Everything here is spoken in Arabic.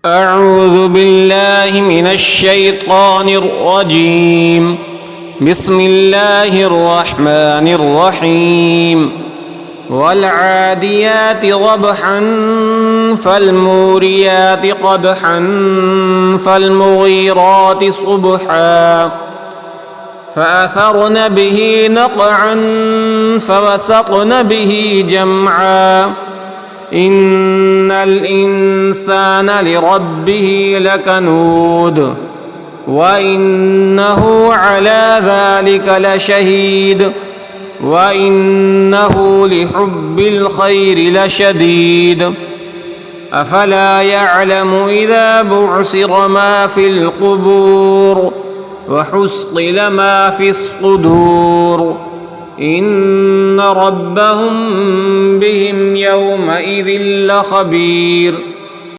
أعوذ بالله من الشيطان الرجيم. بسم الله الرحمن الرحيم. والعاديات ضبحا فالموريات قدحا فالمغيرات صبحا فأثرن به نقعا فوسطن به جمعا إن الإنسان لربه لكنود وإنه على ذلك لشهيد وإنه لحب الخير لشديد أفلا يعلم إذا بعثر ما في القبور وحصل ما في الصدور إن ربهم بهم يومئذ لخبير.